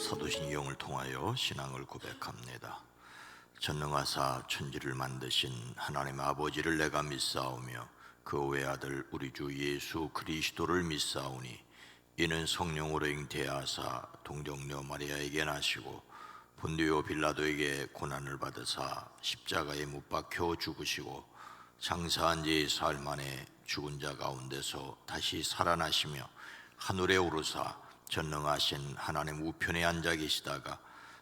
사도신 이용을 통하여 신앙을 고백합니다. 전능하사 천지를 만드신 하나님 아버지를 내가 믿사오며 그 외아들 우리 주 예수 그리스도를 믿사오니 이는 성령으로 잉태하사 동정녀 마리아에게 나시고 본디오 빌라도에게 고난을 받으사 십자가에 못 박혀 죽으시고 장사한 지 사흘 만에 죽은 자 가운데서 다시 살아나시며 하늘에 오르사 전능하신 하나님 우편에 앉아 계시다가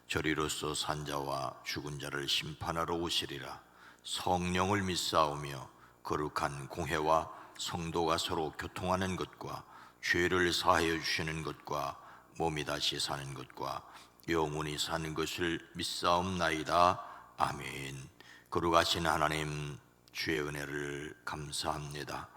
저리로서 산 자와 죽은 자를 심판하러 오시리라. 성령을 믿사오며 거룩한 공회와 성도가 서로 교통하는 것과 죄를 사하여 주시는 것과 몸이 다시 사는 것과 영원히 사는 것을 믿사옵나이다. 아멘. 거룩하신 하나님, 주의 은혜를 감사합니다.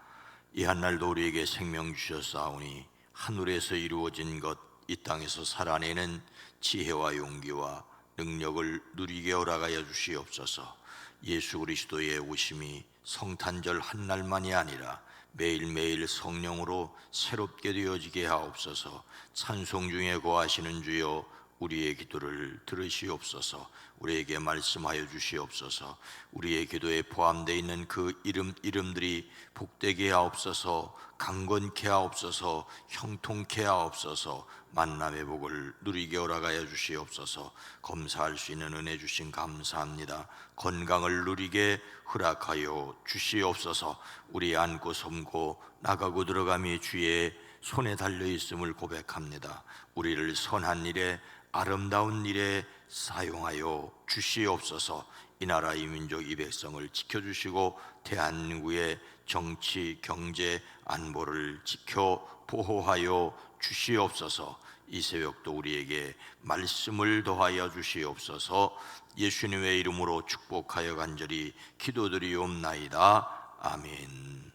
이 한날도 우리에게 생명 주셨사오니 하늘에서 이루어진 것, 이 땅에서 살아내는 지혜와 용기와 능력을 누리게 허락하여 주시옵소서. 예수 그리스도의 오심이 성탄절 한날만이 아니라 매일매일 성령으로 새롭게 되어지게 하옵소서. 찬송 중에 거하시는 주여, 우리의 기도를 들으시옵소서. 우리에게 말씀하여 주시옵소서. 우리의 기도에 포함되어 있는 그 이름들이 복되게 하옵소서. 강건케 하옵소서. 형통케 하옵소서. 만남의 복을 누리게 허락하여 주시옵소서. 검사할 수 있는 은혜 주신 감사합니다. 건강을 누리게 허락하여 주시옵소서. 우리 안고 섬고 나가고 들어감이 주의 손에 달려있음을 고백합니다. 우리를 선한 일에 아름다운 일에 사용하여 주시옵소서. 이 나라 이 민족 이 백성을 지켜주시고 대한민국의 정치, 경제, 안보를 지켜 보호하여 주시옵소서. 이 새벽도 우리에게 말씀을 더하여 주시옵소서. 예수님의 이름으로 축복하여 간절히 기도드리옵나이다. 아멘.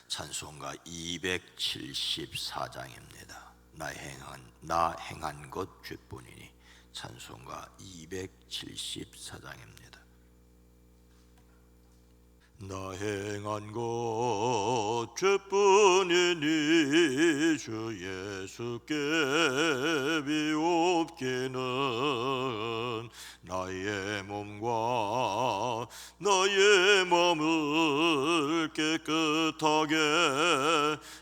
찬송가 274장입니다. 나 행한 것 죄뿐이니. 찬송가 274장입니다. 나 행한 것 죄뿐이니 주 예수께 비옵기는 나의 몸과 나의 마음을 깨끗하게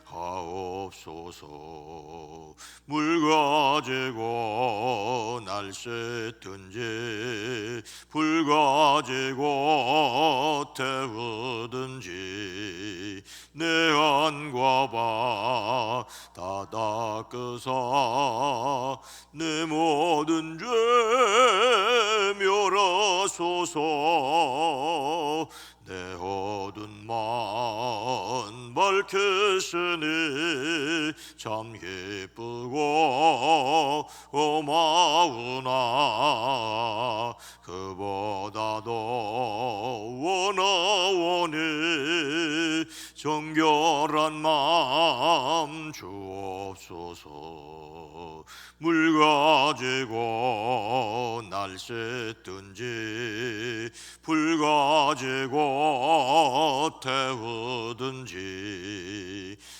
하옵소서. 물 가지고 날 씻든지 불 가지고 태우든지 내 안과 바 다 닦으사 내 모든 죄 멸하소서. 내 어두운 마음 밝히시니 참 기쁘고 고마우나 그보다도 원하오니 정결한 마음 주옵소서. 물 가지고 날 씻든지 불 가지고 태우든지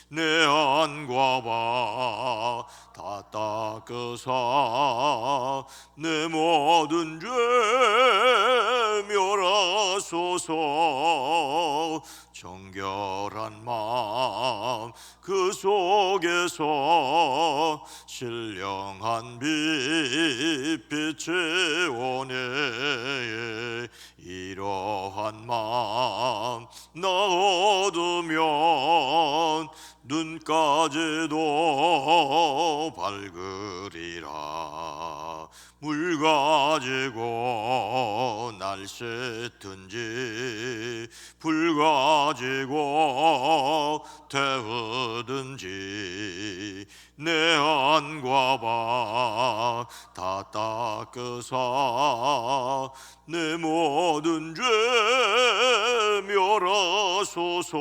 내 안과 바 다 닦으사 내 모든 죄 멸하소서. 정결한 마음 그 속에서 신령한 빛이 오네. 이러한 마음 나 얻으면 눈까지도 밝으리라. 물 가지고 날 씻든지 불 가지고 태우든지 내 안과 바 다 닦으사 내 모든 죄 멸하소서.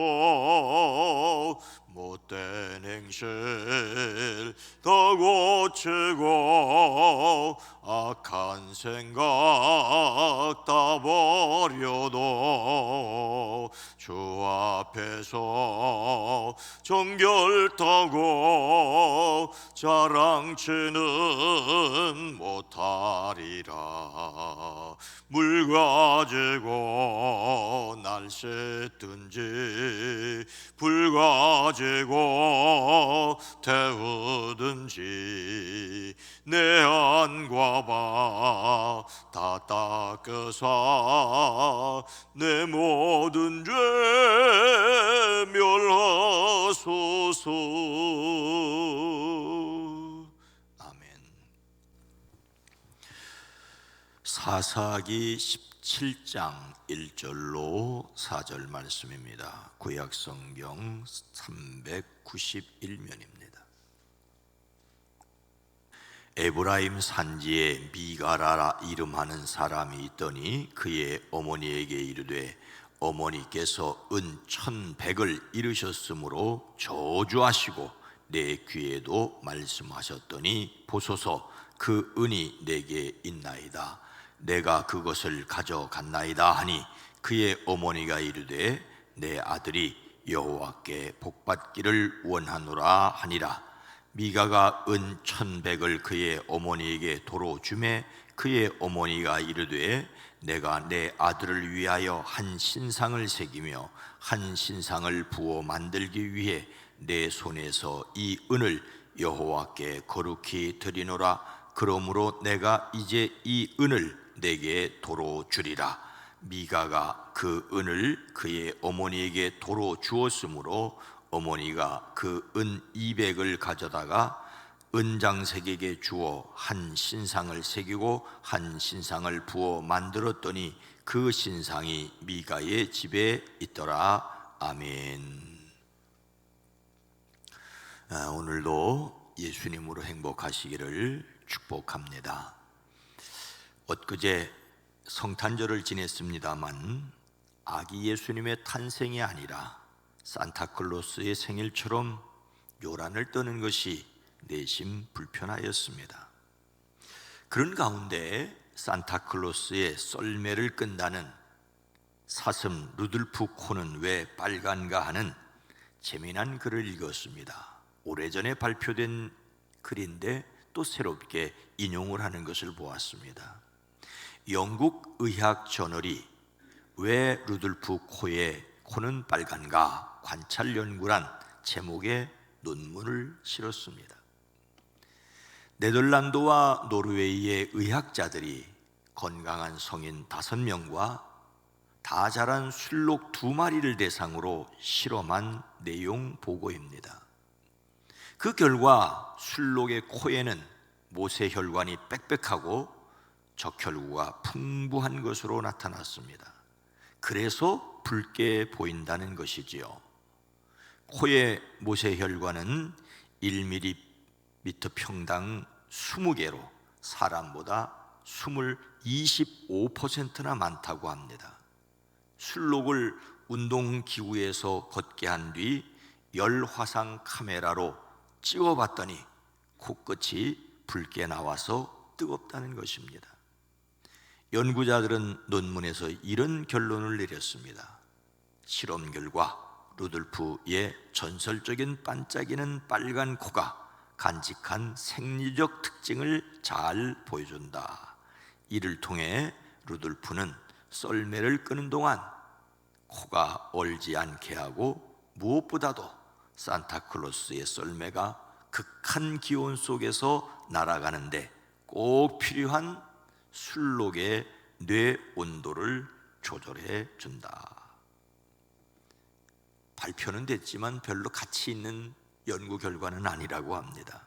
못된 행실 다 고치고 악한 생각 다 버려도 주 앞에서 정결타고 자랑치는 못하리라. 물 가지고 날쌔든지 불 가지고 태우든지 내 안과 바 다 닦으사 내 모든 죄 멸하소서. 아멘. 사사기 17장 1절로 4절 말씀입니다. 구약성경 391면입니다. 에브라임 산지에 미가라라 이름하는 사람이 있더니 그의 어머니에게 이르되 어머니께서 은 1,100을 이루셨으므로 저주하시고 내 귀에도 말씀하셨더니 보소서 그 은이 내게 있나이다. 내가 그것을 가져갔나이다 하니 그의 어머니가 이르되 내 아들이 여호와께 복받기를 원하노라 하니라. 미가가 은 1,100을 그의 어머니에게 도로 주매 그의 어머니가 이르되 내가 내 아들을 위하여 한 신상을 새기며 한 신상을 부어 만들기 위해 내 손에서 이 은을 여호와께 거룩히 드리노라. 그러므로 내가 이제 이 은을 내게 도로 주리라. 미가가 그 은을 그의 어머니에게 도로 주었으므로 어머니가 그 은 200을 가져다가 은장색에게 주어 한 신상을 새기고 한 신상을 부어 만들었더니 그 신상이 미가의 집에 있더라. 아멘. 오늘도 예수님으로 행복하시기를 축복합니다. 엊그제 성탄절을 지냈습니다만 아기 예수님의 탄생이 아니라 산타클로스의 생일처럼 요란을 떠는 것이 내심 불편하였습니다. 그런 가운데 산타클로스의 썰매를 끈다는 사슴 루돌프 코는 왜 빨간가 하는 재미난 글을 읽었습니다. 오래전에 발표된 글인데 또 새롭게 인용을 하는 것을 보았습니다. 영국 의학 저널이 왜 루돌프 코의 코는 빨간가 관찰 연구란 제목의 논문을 실었습니다. 네덜란드와 노르웨이의 의학자들이 건강한 성인 5명과 다 자란 술록 2마리를 대상으로 실험한 내용 보고입니다. 그 결과 술록의 코에는 모세혈관이 빽빽하고 적혈구가 풍부한 것으로 나타났습니다. 그래서 붉게 보인다는 것이지요. 코의 모세혈관은 1mm 평당 20개로 사람보다 숨을 25%나 많다고 합니다. 술록을 운동기구에서 걷게 한 뒤 열화상 카메라로 찍어봤더니 코끝이 붉게 나와서 뜨겁다는 것입니다. 연구자들은 논문에서 이런 결론을 내렸습니다. 실험 결과 루돌프의 전설적인 반짝이는 빨간 코가 간직한 생리적 특징을 잘 보여준다. 이를 통해 루돌프는 썰매를 끄는 동안 코가 얼지 않게 하고 무엇보다도 산타클로스의 썰매가 극한 기온 속에서 날아가는데 꼭 필요한 술록의 뇌 온도를 조절해 준다. 발표는 됐지만 별로 가치 있는 연구 결과는 아니라고 합니다.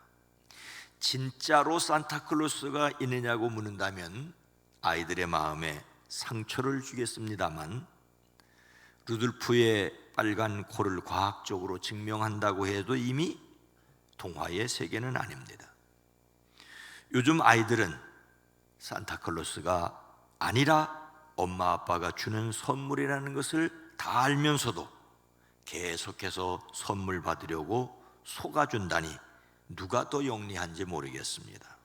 진짜로 산타클로스가 있느냐고 묻는다면 아이들의 마음에 상처를 주겠습니다만 루돌프의 빨간 코를 과학적으로 증명한다고 해도 이미 동화의 세계는 아닙니다. 요즘 아이들은 산타클로스가 아니라 엄마 아빠가 주는 선물이라는 것을 다 알면서도 계속해서 선물 받으려고 속아준다니 누가 더 영리한지 모르겠습니다.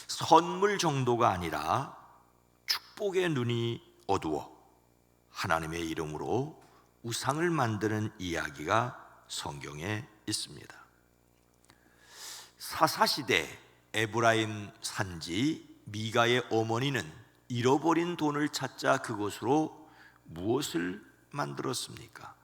선물 정도가 아니라 축복의 눈이 어두워 하나님의 이름으로 우상을 만드는 이야기가 성경에 있습니다. 사사시대 에브라임 산지 미가의 어머니는 잃어버린 돈을 찾자 그것으로 무엇을 만들었습니까?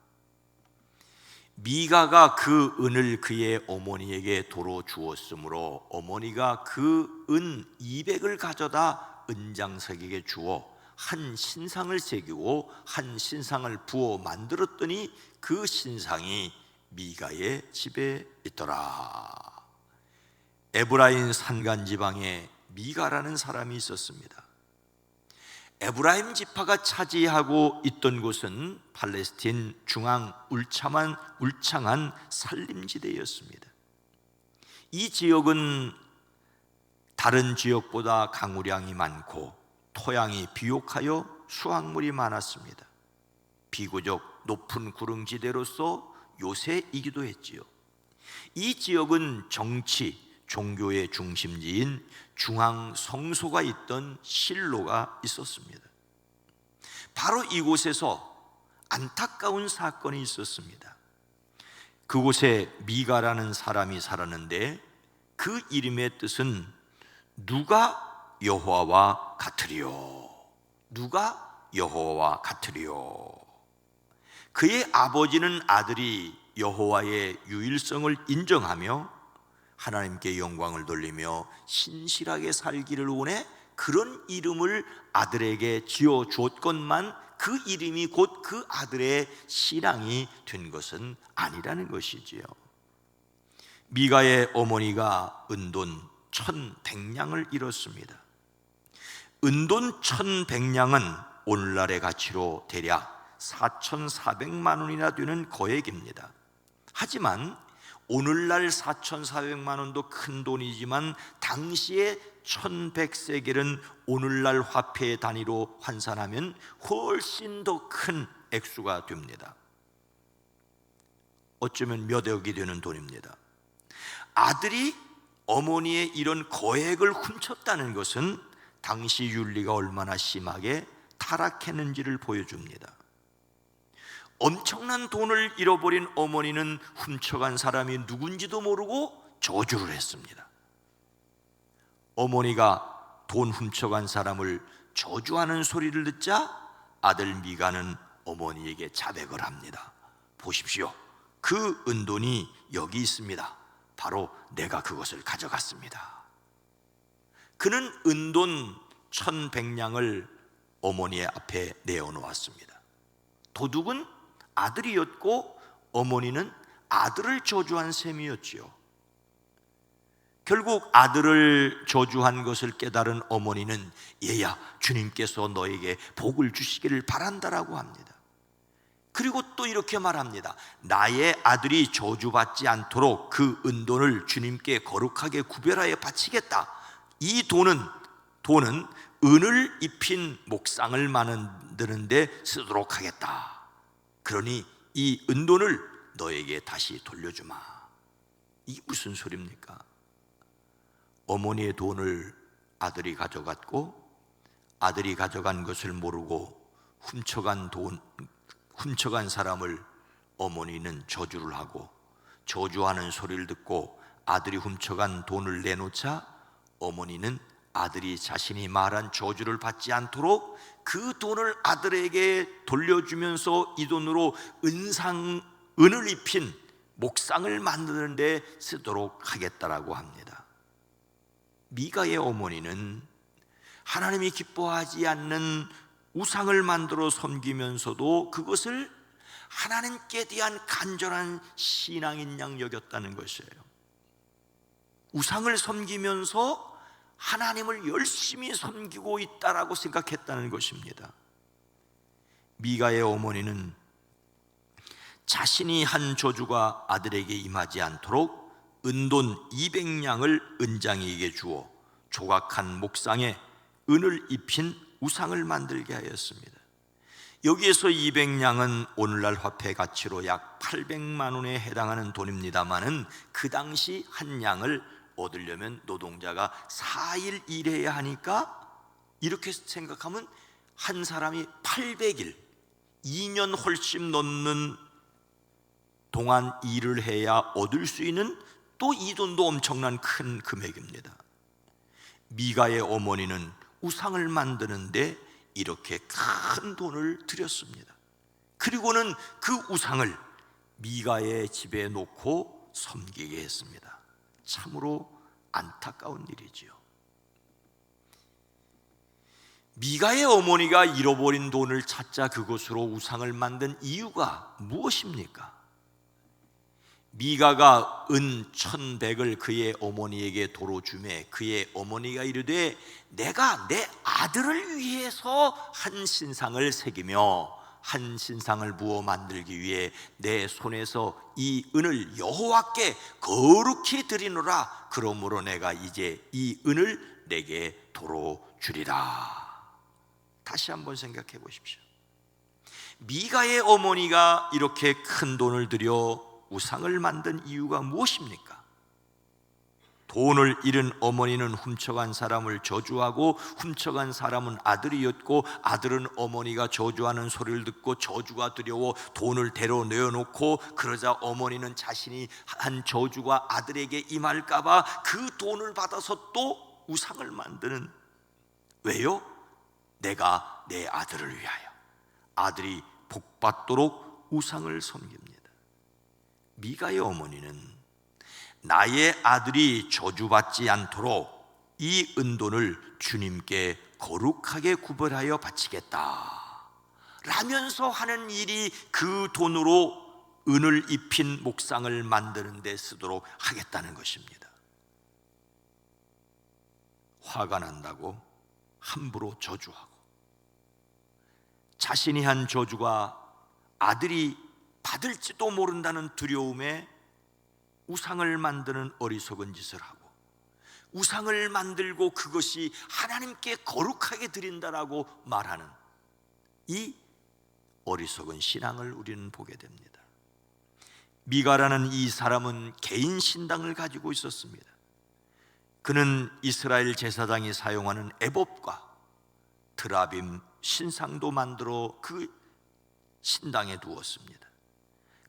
미가가 그 은을 그의 어머니에게 도로 주었으므로 어머니가 그 은 200을 가져다 은장석에게 주어 한 신상을 새기고 한 신상을 부어 만들었더니 그 신상이 미가의 집에 있더라. 에브라임 산간 지방에 미가라는 사람이 있었습니다. 에브라임 지파가 차지하고 있던 곳은 팔레스틴 중앙 울창한 산림지대였습니다. 이 지역은 다른 지역보다 강우량이 많고 토양이 비옥하여 수확물이 많았습니다. 비교적 높은 구릉지대로서 요새이기도 했지요. 이 지역은 정치, 종교의 중심지인 중앙 성소가 있던 실로가 있었습니다. 바로 이곳에서 안타까운 사건이 있었습니다. 그곳에 미가라는 사람이 살았는데 그 이름의 뜻은 누가 여호와와 같으리요. 누가 여호와와 같으리요. 그의 아버지는 아들이 여호와의 유일성을 인정하며 하나님께 영광을 돌리며 신실하게 살기를 원해 그런 이름을 아들에게 지어 주었건만 그 이름이 곧 그 아들의 신앙이 된 것은 아니라는 것이지요. 미가의 어머니가 은돈 1,100냥을 잃었습니다. 은돈 1,100냥은 오늘날의 가치로 대략 4,400만 원이나 되는 거액입니다. 하지만 오늘날 4,400만 원도 큰 돈이지만 당시에 1,100세겔은 오늘날 화폐 단위로 환산하면 훨씬 더 큰 액수가 됩니다. 어쩌면 몇 억이 되는 돈입니다. 아들이 어머니의 이런 거액을 훔쳤다는 것은 당시 윤리가 얼마나 심하게 타락했는지를 보여줍니다. 엄청난 돈을 잃어버린 어머니는 훔쳐간 사람이 누군지도 모르고 저주를 했습니다. 어머니가 돈 훔쳐간 사람을 저주하는 소리를 듣자 아들 미가는 어머니에게 자백을 합니다. 보십시오, 그 은돈이 여기 있습니다. 바로 내가 그것을 가져갔습니다. 그는 은돈 1,100냥을 어머니의 앞에 내어놓았습니다. 도둑은 아들이었고 어머니는 아들을 저주한 셈이었지요. 결국 아들을 저주한 것을 깨달은 어머니는 얘야, 주님께서 너에게 복을 주시기를 바란다라고 합니다. 그리고 또 이렇게 말합니다. 나의 아들이 저주받지 않도록 그 은돈을 주님께 거룩하게 구별하여 바치겠다. 이 돈은 은을 입힌 목상을 만드는 데 쓰도록 하겠다. 그러니 이 은돈을 너에게 다시 돌려주마. 이게 무슨 소리입니까? 어머니의 돈을 아들이 가져갔고 아들이 가져간 것을 모르고 훔쳐간 사람을 어머니는 저주를 하고 저주하는 소리를 듣고 아들이 훔쳐간 돈을 내놓자 어머니는 아들이 자신이 말한 저주를 받지 않도록 그 돈을 아들에게 돌려주면서 이 돈으로 은을 입힌 목상을 만드는 데 쓰도록 하겠다라고 합니다. 미가의 어머니는 하나님이 기뻐하지 않는 우상을 만들어 섬기면서도 그것을 하나님께 대한 간절한 신앙인 양 여겼다는 것이에요. 우상을 섬기면서 하나님을 열심히 섬기고 있다라고 생각했다는 것입니다. 미가의 어머니는 자신이 한 저주가 아들에게 임하지 않도록 은돈 200냥을 은장에게 주어 조각한 목상에 은을 입힌 우상을 만들게 하였습니다. 여기에서 200냥은 오늘날 화폐 가치로 약 800만 원에 해당하는 돈입니다마는 그 당시 한 냥을 얻으려면 노동자가 4일 일해야 하니까 이렇게 생각하면 한 사람이 800일, 2년 훨씬 넘는 동안 일을 해야 얻을 수 있는 또 이 돈도 엄청난 큰 금액입니다. 미가의 어머니는 우상을 만드는데 이렇게 큰 돈을 들였습니다. 그리고는 그 우상을 미가의 집에 놓고 섬기게 했습니다. 참으로 안타까운 일이지요. 미가의 어머니가 잃어버린 돈을 찾자 그것으로 우상을 만든 이유가 무엇입니까? 미가가 은 1,100을 그의 어머니에게 도로 주매 그의 어머니가 이르되 내가 내 아들을 위해서 한 신상을 새기며 한 신상을 부어 만들기 위해 내 손에서 이 은을 여호와께 거룩히 드리노라. 그러므로 내가 이제 이 은을 내게 도로 주리라. 다시 한번 생각해 보십시오. 미가의 어머니가 이렇게 큰 돈을 들여 우상을 만든 이유가 무엇입니까? 돈을 잃은 어머니는 훔쳐간 사람을 저주하고 훔쳐간 사람은 아들이었고 아들은 어머니가 저주하는 소리를 듣고 저주가 두려워 돈을 대로 내어놓고 그러자 어머니는 자신이 한 저주가 아들에게 임할까 봐 그 돈을 받아서 또 우상을 만드는, 왜요? 내가 내 아들을 위하여, 아들이 복받도록 우상을 섬깁니다. 미가의 어머니는 나의 아들이 저주받지 않도록 이 은돈을 주님께 거룩하게 구별하여 바치겠다 라면서 하는 일이 그 돈으로 은을 입힌 목상을 만드는 데 쓰도록 하겠다는 것입니다. 화가 난다고 함부로 저주하고 자신이 한 저주가 아들이 받을지도 모른다는 두려움에 우상을 만드는 어리석은 짓을 하고 우상을 만들고 그것이 하나님께 거룩하게 드린다라고 말하는 이 어리석은 신앙을 우리는 보게 됩니다. 미가라는 이 사람은 개인 신당을 가지고 있었습니다. 그는 이스라엘 제사장이 사용하는 에봇과 드라빔 신상도 만들어 그 신당에 두었습니다.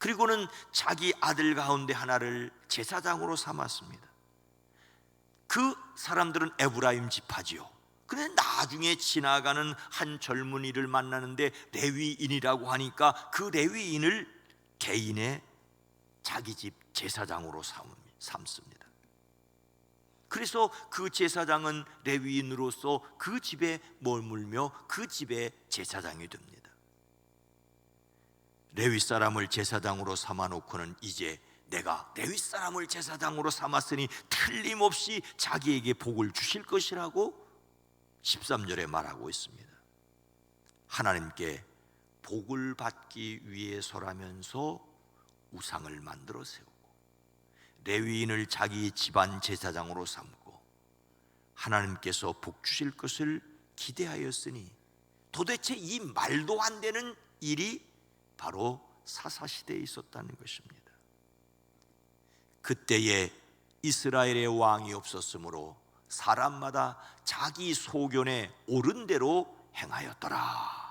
그리고는 자기 아들 가운데 하나를 제사장으로 삼았습니다. 그 사람들은 에브라임 지파지요. 그런데 나중에 지나가는 한 젊은이를 만나는데 레위인이라고 하니까 그 레위인을 개인의 자기 집 제사장으로 삼습니다. 그래서 그 제사장은 레위인으로서 그 집에 머물며 그 집의 제사장이 됩니다. 레위 사람을 제사장으로 삼아놓고는 이제 내가 레위 사람을 제사장으로 삼았으니 틀림없이 자기에게 복을 주실 것이라고 13절에 말하고 있습니다. 하나님께 복을 받기 위해서라면서 우상을 만들어 세우고 레위인을 자기 집안 제사장으로 삼고 하나님께서 복 주실 것을 기대하였으니 도대체 이 말도 안 되는 일이 바로 사사시대에 있었다는 것입니다. 그때에 이스라엘의 왕이 없었으므로 사람마다 자기 소견에 옳은 대로 행하였더라.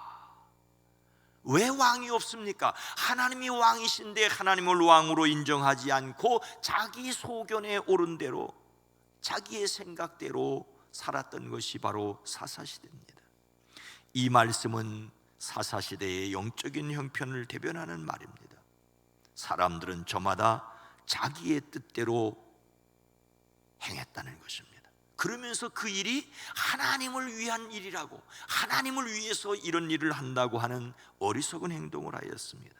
왜 왕이 없습니까? 하나님이 왕이신데 하나님을 왕으로 인정하지 않고 자기 소견에 옳은 대로 자기의 생각대로 살았던 것이 바로 사사시대입니다. 이 말씀은 사사시대의 영적인 형편을 대변하는 말입니다. 사람들은 저마다 자기의 뜻대로 행했다는 것입니다. 그러면서 그 일이 하나님을 위한 일이라고, 하나님을 위해서 이런 일을 한다고 하는 어리석은 행동을 하였습니다.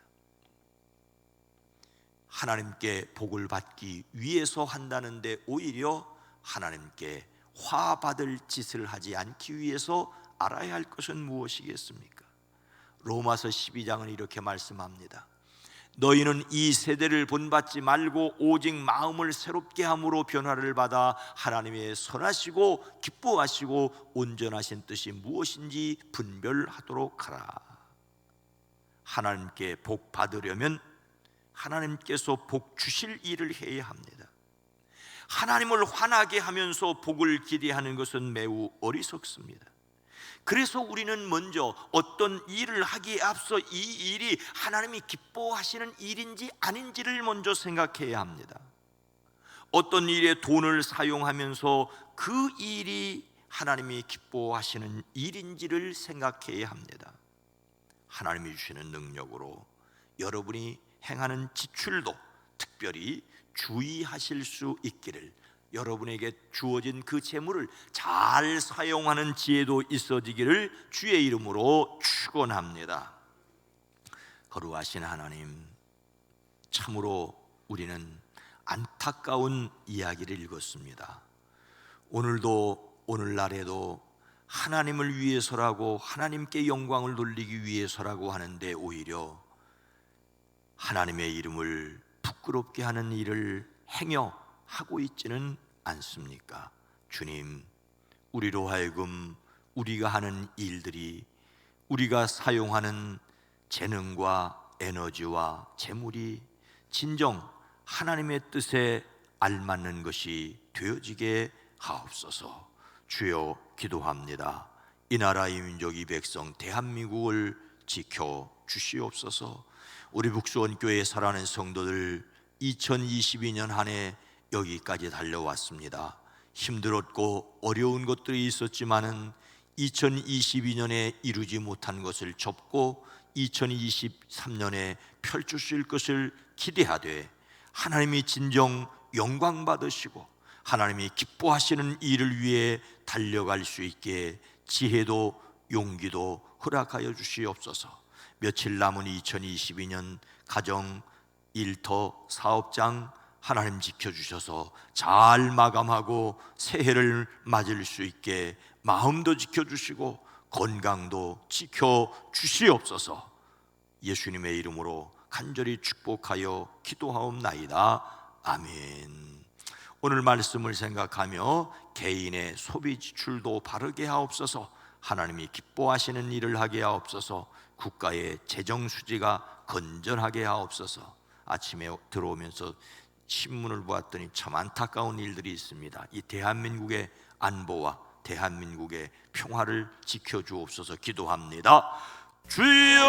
하나님께 복을 받기 위해서 한다는데 오히려 하나님께 화받을 짓을 하지 않기 위해서 알아야 할 것은 무엇이겠습니까? 로마서 12장은 이렇게 말씀합니다. 너희는 이 세대를 본받지 말고 오직 마음을 새롭게 함으로 변화를 받아 하나님의 선하시고 기뻐하시고 온전하신 뜻이 무엇인지 분별하도록 하라. 하나님께 복 받으려면 하나님께서 복 주실 일을 해야 합니다. 하나님을 화나게 하면서 복을 기대하는 것은 매우 어리석습니다. 그래서 우리는 먼저 어떤 일을 하기에 앞서 이 일이 하나님이 기뻐하시는 일인지 아닌지를 먼저 생각해야 합니다. 어떤 일에 돈을 사용하면서 그 일이 하나님이 기뻐하시는 일인지를 생각해야 합니다. 하나님이 주시는 능력으로 여러분이 행하는 지출도 특별히 주의하실 수 있기를, 여러분에게 주어진 그 재물을 잘 사용하는 지혜도 있어지기를 주의 이름으로 축원합니다. 거룩하신 하나님, 참으로 우리는 안타까운 이야기를 읽었습니다. 오늘도 오늘날에도 하나님을 위해서라고, 하나님께 영광을 돌리기 위해서라고 하는데 오히려 하나님의 이름을 부끄럽게 하는 일을 행여 하고 있지는 않습니까? 주님, 우리로 하여금 우리가 하는 일들이, 우리가 사용하는 재능과 에너지와 재물이 진정 하나님의 뜻에 알맞는 것이 되어지게 하옵소서. 주여, 기도합니다. 이 나라 이 민족 이 백성 대한민국을 지켜 주시옵소서. 우리 북수원교회에 살아가는 성도들 2022년 한 해 여기까지 달려왔습니다. 힘들었고 어려운 것들이 있었지만은 2022년에 이루지 못한 것을 접고 2023년에 펼치실 것을 기대하되, 하나님이 진정 영광 받으시고 하나님이 기뻐하시는 일을 위해 달려갈 수 있게 지혜도 용기도 허락하여 주시옵소서. 며칠 남은 2022년 가정, 일터, 사업장 하나님 지켜주셔서 잘 마감하고 새해를 맞을 수 있게 마음도 지켜주시고 건강도 지켜주시옵소서. 예수님의 이름으로 간절히 축복하여 기도하옵나이다. 아멘. 오늘 말씀을 생각하며 개인의 소비 지출도 바르게 하옵소서. 하나님이 기뻐하시는 일을 하게 하옵소서. 국가의 재정 수지가 건전하게 하옵소서. 아침에 들어오면서 신문을 보았더니 참 안타까운 일들이 있습니다. 이 대한민국의 안보와 대한민국의 평화를 지켜주옵소서 기도합니다. 주여!